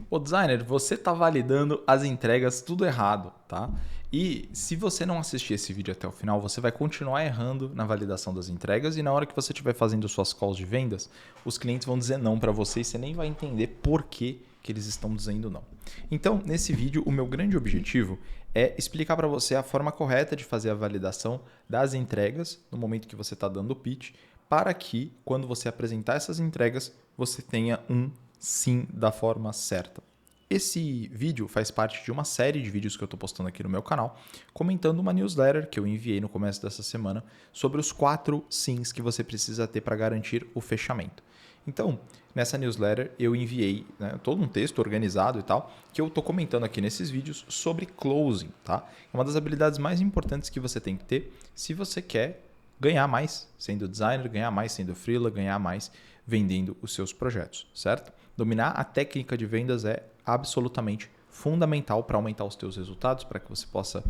Ô designer, você está validando as entregas tudo errado, tá? E se você não assistir esse vídeo até o final, você vai continuar errando na validação das entregas e na hora que você estiver fazendo suas calls de vendas, os clientes vão dizer não para você e você nem vai entender por que eles estão dizendo não. Então, nesse vídeo, o meu grande objetivo é explicar para você a forma correta de fazer a validação das entregas no momento que você está dando o pitch, para que, quando você apresentar essas entregas, você tenha um sim da forma certa. Esse vídeo faz parte de uma série de vídeos que eu estou postando aqui no meu canal, comentando uma newsletter que eu enviei no começo dessa semana sobre os 4 sims que você precisa ter para garantir o fechamento. Então, nessa newsletter eu enviei, né, todo um texto organizado e tal, que eu estou comentando aqui nesses vídeos sobre closing, tá? É uma das habilidades mais importantes que você tem que ter se você quer ganhar mais sendo designer, ganhar mais sendo freela, ganhar mais vendendo os seus projetos, certo? Dominar a técnica de vendas é absolutamente fundamental para aumentar os teus resultados, para que você possa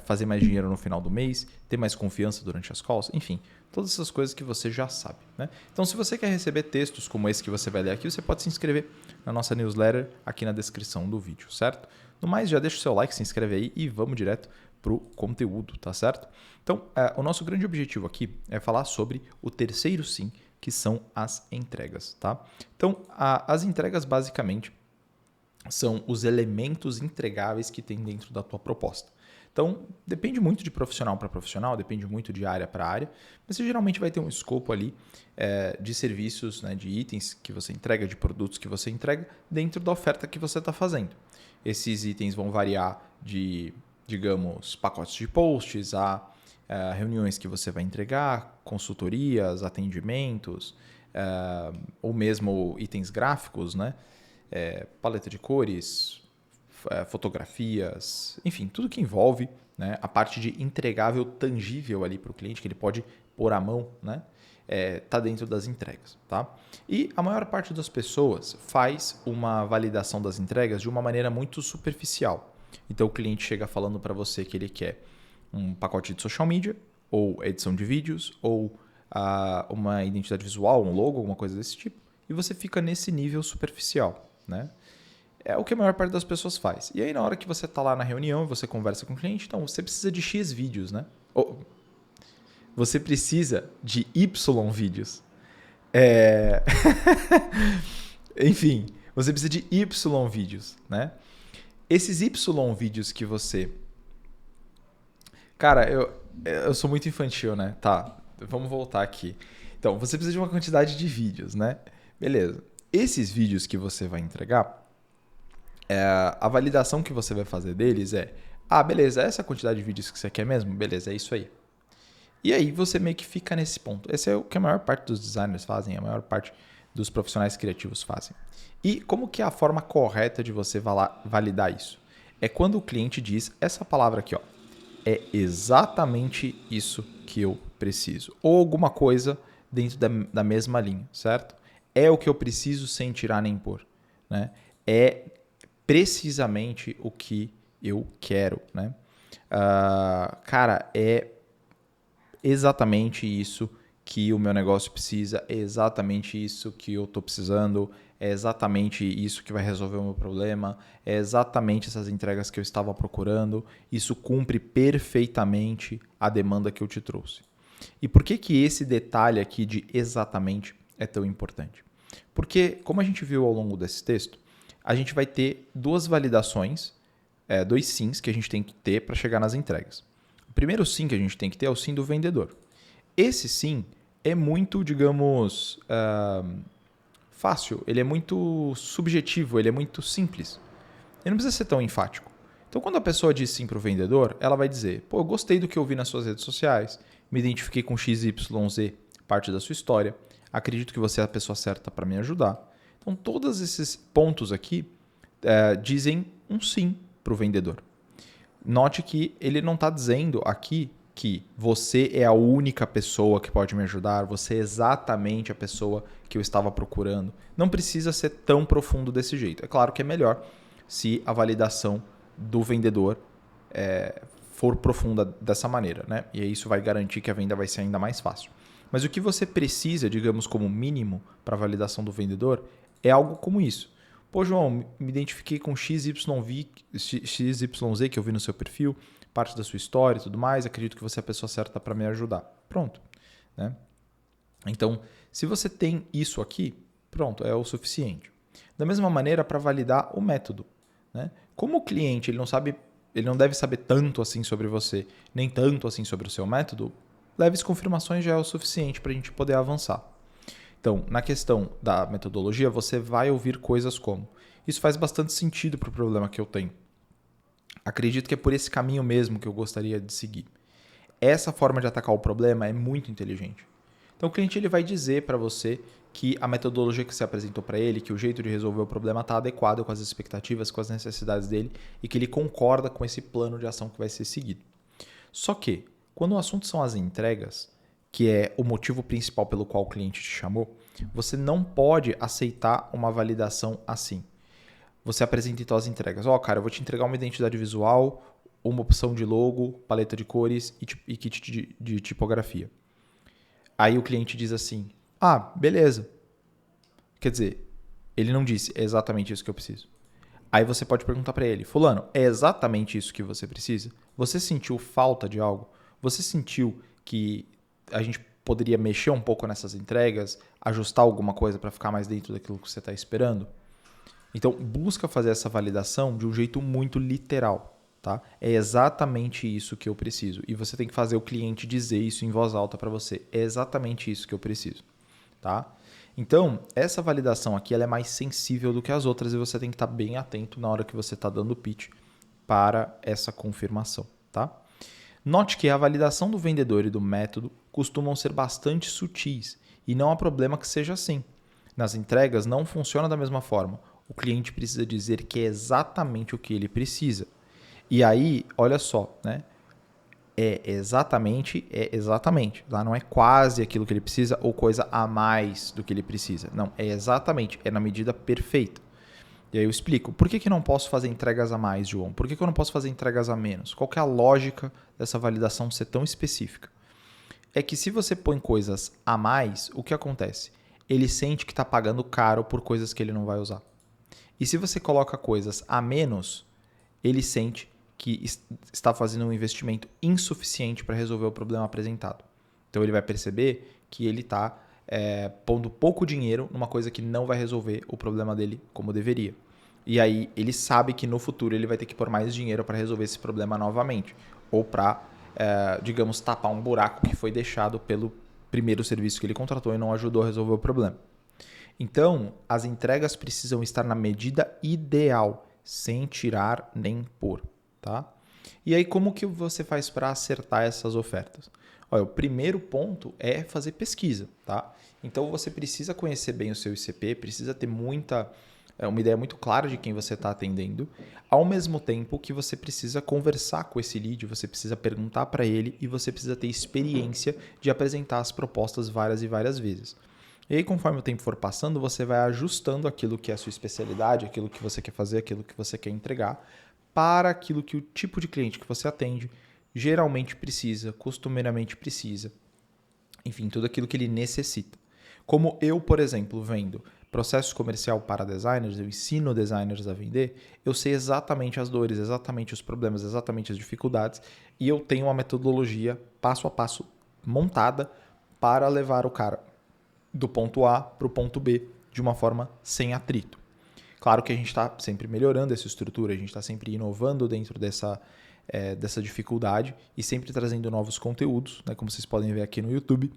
fazer mais dinheiro no final do mês, ter mais confiança durante as calls, enfim, todas essas coisas que você já sabe, né? Então, se você quer receber textos como esse que você vai ler aqui, você pode se inscrever na nossa newsletter aqui na descrição do vídeo, certo? No mais, já deixa o seu like, se inscreve aí e vamos direto para o conteúdo, tá certo? Então, o nosso grande objetivo aqui é falar sobre o terceiro sim, que são as entregas, tá? Então, as entregas basicamente são os elementos entregáveis que tem dentro da tua proposta. Então, depende muito de profissional para profissional, depende muito de área para área, mas você geralmente vai ter um escopo ali de serviços, né, de itens que você entrega, de produtos que você entrega dentro da oferta que você está fazendo. Esses itens vão variar de, digamos, pacotes de posts a reuniões que você vai entregar, consultorias, atendimentos, ou mesmo itens gráficos, né? Paleta de cores, fotografias, enfim, tudo que envolve, né, a parte de entregável tangível ali para o cliente, que ele pode pôr a mão, né? Tá dentro das entregas, tá? E a maior parte das pessoas faz uma validação das entregas de uma maneira muito superficial. Então o cliente chega falando para você que ele quer um pacote de social media, ou edição de vídeos, ou uma identidade visual, um logo, alguma coisa desse tipo, e você fica nesse nível superficial, né? É o que a maior parte das pessoas faz. E aí, na hora que você está lá na reunião, você conversa com o cliente, então você precisa de X vídeos, né? Ou você precisa de Y vídeos. Enfim, você precisa de Y vídeos, né? Esses Y vídeos que você... Cara, eu sou muito infantil, né? Tá, vamos voltar aqui. Então, você precisa de uma quantidade de vídeos, né? Beleza. Esses vídeos que você vai entregar, a validação que você vai fazer deles beleza, essa quantidade de vídeos que você quer mesmo? Beleza, é isso aí. E aí você meio que fica nesse ponto. Esse é o que a maior parte dos designers fazem, a maior parte dos profissionais criativos fazem. E como que é a forma correta de você validar isso? É quando o cliente diz essa palavra aqui, ó. É exatamente isso que eu preciso. Ou alguma coisa dentro da mesma linha, certo? É o que eu preciso sem tirar nem pôr, né? É precisamente o que eu quero, né? Cara, é exatamente isso que o meu negócio precisa, é exatamente isso que eu estou precisando, é exatamente isso que vai resolver o meu problema, é exatamente essas entregas que eu estava procurando, isso cumpre perfeitamente a demanda que eu te trouxe. E por que que esse detalhe aqui de exatamente é tão importante? Porque, como a gente viu ao longo desse texto, a gente vai ter duas validações, dois sims que a gente tem que ter para chegar nas entregas. O primeiro sim que a gente tem que ter é o sim do vendedor. Esse sim é muito, digamos, fácil, ele é muito subjetivo, ele é muito simples. Ele não precisa ser tão enfático. Então, quando a pessoa diz sim para o vendedor, ela vai dizer, pô, eu gostei do que eu vi nas suas redes sociais, me identifiquei com XYZ, parte da sua história, acredito que você é a pessoa certa para me ajudar. Então, todos esses pontos aqui dizem um sim para o vendedor. Note que ele não está dizendo aqui que você é a única pessoa que pode me ajudar, você é exatamente a pessoa que eu estava procurando. Não precisa ser tão profundo desse jeito. É claro que é melhor se a validação do vendedor for profunda dessa maneira, né? E isso vai garantir que a venda vai ser ainda mais fácil. Mas o que você precisa, digamos, como mínimo para a validação do vendedor é algo como isso. Pô, João, me identifiquei com XYZ que eu vi no seu perfil, parte da sua história e tudo mais, acredito que você é a pessoa certa para me ajudar. Pronto. Né? Então, se você tem isso aqui, pronto, é o suficiente. Da mesma maneira, para validar o método. Né? Como o cliente ele não deve saber tanto assim sobre você, nem tanto assim sobre o seu método, leves confirmações já é o suficiente para a gente poder avançar. Então, na questão da metodologia, você vai ouvir coisas como: isso faz bastante sentido para o problema que eu tenho. Acredito que é por esse caminho mesmo que eu gostaria de seguir. Essa forma de atacar o problema é muito inteligente. Então, o cliente ele vai dizer para você que a metodologia que você apresentou para ele, que o jeito de resolver o problema está adequado com as expectativas, com as necessidades dele e que ele concorda com esse plano de ação que vai ser seguido. Só que, quando o assunto são as entregas, que é o motivo principal pelo qual o cliente te chamou, você não pode aceitar uma validação assim. Você apresenta então as entregas. Cara, eu vou te entregar uma identidade visual, uma opção de logo, paleta de cores e kit de tipografia. Aí o cliente diz assim: beleza. Quer dizer, ele não disse é exatamente isso que eu preciso. Aí você pode perguntar para ele: fulano, é exatamente isso que você precisa? Você sentiu falta de algo? Você sentiu que a gente poderia mexer um pouco nessas entregas, ajustar alguma coisa para ficar mais dentro daquilo que você está esperando? Então, busca fazer essa validação de um jeito muito literal. Tá? É exatamente isso que eu preciso. E você tem que fazer o cliente dizer isso em voz alta para você. É exatamente isso que eu preciso. Tá? Então, essa validação aqui ela é mais sensível do que as outras e você tem que estar bem atento na hora que você está dando o pitch para essa confirmação. Tá? Note que a validação do vendedor e do método costumam ser bastante sutis e não há problema que seja assim. Nas entregas não funciona da mesma forma. O cliente precisa dizer que é exatamente o que ele precisa. E aí, olha só, né? É exatamente. Tá? Não é quase aquilo que ele precisa ou coisa a mais do que ele precisa. Não, é exatamente, é na medida perfeita. E aí eu explico, por que não posso fazer entregas a mais, João? Por que eu não posso fazer entregas a menos? Qual que é a lógica dessa validação ser tão específica? É que se você põe coisas a mais, o que acontece? Ele sente que está pagando caro por coisas que ele não vai usar. E se você coloca coisas a menos, ele sente que está fazendo um investimento insuficiente para resolver o problema apresentado. Então ele vai perceber que ele está pondo pouco dinheiro numa coisa que não vai resolver o problema dele como deveria. E aí ele sabe que no futuro ele vai ter que pôr mais dinheiro para resolver esse problema novamente. Ou para, digamos, tapar um buraco que foi deixado pelo primeiro serviço que ele contratou e não ajudou a resolver o problema. Então, as entregas precisam estar na medida ideal, sem tirar nem pôr. Tá? E aí, como que você faz para acertar essas ofertas? Olha, o primeiro ponto é fazer pesquisa. Tá? Então, você precisa conhecer bem o seu ICP, precisa ter uma ideia muito clara de quem você está atendendo, ao mesmo tempo que você precisa conversar com esse lead, você precisa perguntar para ele e você precisa ter experiência de apresentar as propostas várias e várias vezes. E aí, conforme o tempo for passando, você vai ajustando aquilo que é a sua especialidade, aquilo que você quer fazer, aquilo que você quer entregar, para aquilo que o tipo de cliente que você atende geralmente precisa, costumeiramente precisa. Enfim, tudo aquilo que ele necessita. Como eu, por exemplo, vendo processo comercial para designers, eu ensino designers a vender, eu sei exatamente as dores, exatamente os problemas, exatamente as dificuldades, e eu tenho uma metodologia passo a passo montada para levar o cara do ponto A para o ponto B de uma forma sem atrito. Claro que a gente está sempre melhorando essa estrutura, a gente está sempre inovando dentro dessa dificuldade e sempre trazendo novos conteúdos, né, como vocês podem ver aqui no YouTube,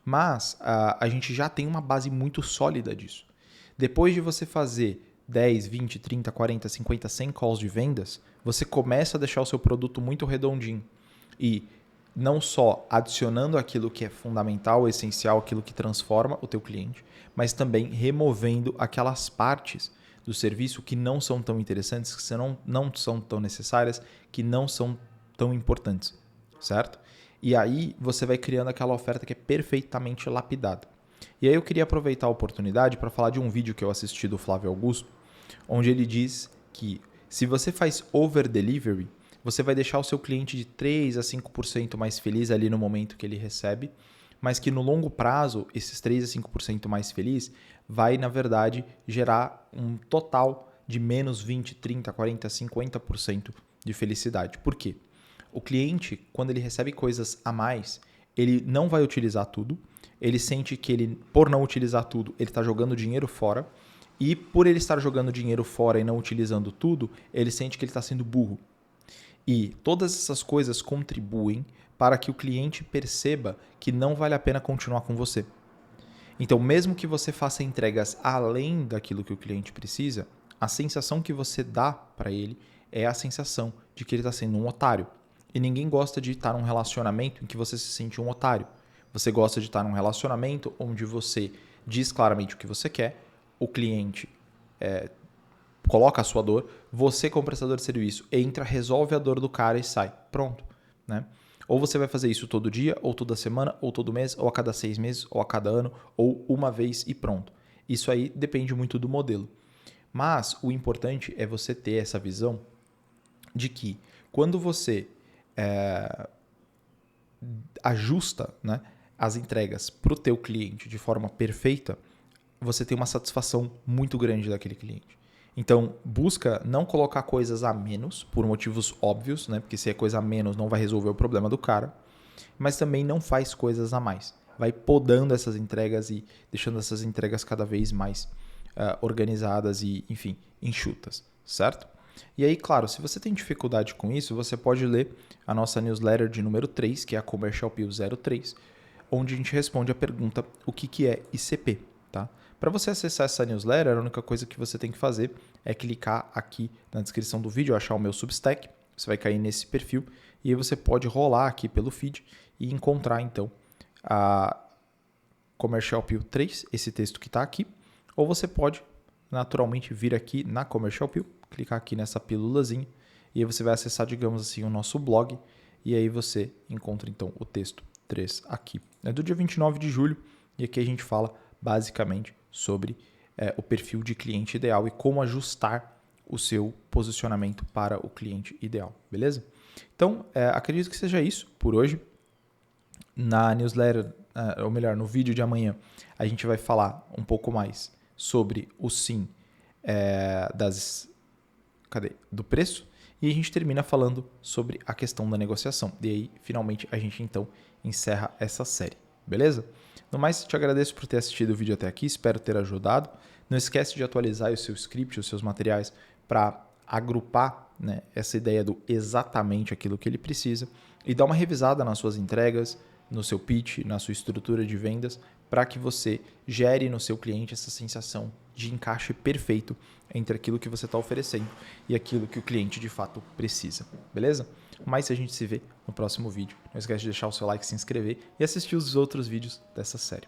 mas a gente já tem uma base muito sólida disso. Depois de você fazer 10, 20, 30, 40, 50, 100 calls de vendas, você começa a deixar o seu produto muito redondinho e não só adicionando aquilo que é fundamental, essencial, aquilo que transforma o teu cliente, mas também removendo aquelas partes do serviço que não são tão interessantes, que não são tão necessárias, que não são tão importantes, certo? E aí você vai criando aquela oferta que é perfeitamente lapidada. E aí eu queria aproveitar a oportunidade para falar de um vídeo que eu assisti do Flávio Augusto, onde ele diz que se você faz over delivery, você vai deixar o seu cliente de 3 a 5% mais feliz ali no momento que ele recebe, mas que no longo prazo, esses 3 a 5% mais feliz vai, na verdade, gerar um total de menos 20, 30, 40, 50% de felicidade. Por quê? O cliente, quando ele recebe coisas a mais, ele não vai utilizar tudo, ele sente que ele, por não utilizar tudo, ele está jogando dinheiro fora, e por ele estar jogando dinheiro fora e não utilizando tudo, ele sente que ele está sendo burro. E todas essas coisas contribuem para que o cliente perceba que não vale a pena continuar com você. Então, mesmo que você faça entregas além daquilo que o cliente precisa, a sensação que você dá para ele é a sensação de que ele está sendo um otário. E ninguém gosta de estar num relacionamento em que você se sente um otário. Você gosta de estar num relacionamento onde você diz claramente o que você quer, o cliente coloca a sua dor, você como prestador de serviço entra, resolve a dor do cara e sai. Pronto, né? Ou você vai fazer isso todo dia, ou toda semana, ou todo mês, ou a cada 6 meses, ou a cada ano, ou uma vez e pronto. Isso aí depende muito do modelo. Mas o importante é você ter essa visão de que quando você ajusta, né, as entregas para o teu cliente de forma perfeita, você tem uma satisfação muito grande daquele cliente. Então, busca não colocar coisas a menos, por motivos óbvios, né? Porque se é coisa a menos, não vai resolver o problema do cara. Mas também não faz coisas a mais. Vai podando essas entregas e deixando essas entregas cada vez mais organizadas e, enfim, enxutas, certo? E aí, claro, se você tem dificuldade com isso, você pode ler a nossa newsletter de número 3, que é a Commercial Appeal 03, onde a gente responde a pergunta: o que é ICP? Tá? Para você acessar essa newsletter, a única coisa que você tem que fazer é clicar aqui na descrição do vídeo, achar o meu Substack, você vai cair nesse perfil e aí você pode rolar aqui pelo feed e encontrar então a Commercial Appeal 3, esse texto que está aqui, ou você pode naturalmente vir aqui na Commercial Appeal, clicar aqui nessa pílulazinha e aí você vai acessar, digamos assim, o nosso blog e aí você encontra então o texto 3 aqui. É do dia 29 de julho e aqui a gente fala basicamente sobre o perfil de cliente ideal e como ajustar o seu posicionamento para o cliente ideal, beleza? Então, acredito que seja isso por hoje. Na newsletter, ou melhor, no vídeo de amanhã, a gente vai falar um pouco mais sobre o sim do preço e a gente termina falando sobre a questão da negociação. E aí, finalmente, a gente então encerra essa série, beleza? No mais, te agradeço por ter assistido o vídeo até aqui, espero ter ajudado. Não esquece de atualizar o seu script, os seus materiais, para agrupar, né, essa ideia do exatamente aquilo que ele precisa e dar uma revisada nas suas entregas, no seu pitch, na sua estrutura de vendas, para que você gere no seu cliente essa sensação de encaixe perfeito entre aquilo que você está oferecendo e aquilo que o cliente de fato precisa, beleza? Mas a gente se vê no próximo vídeo. Não esquece de deixar o seu like, se inscrever e assistir os outros vídeos dessa série.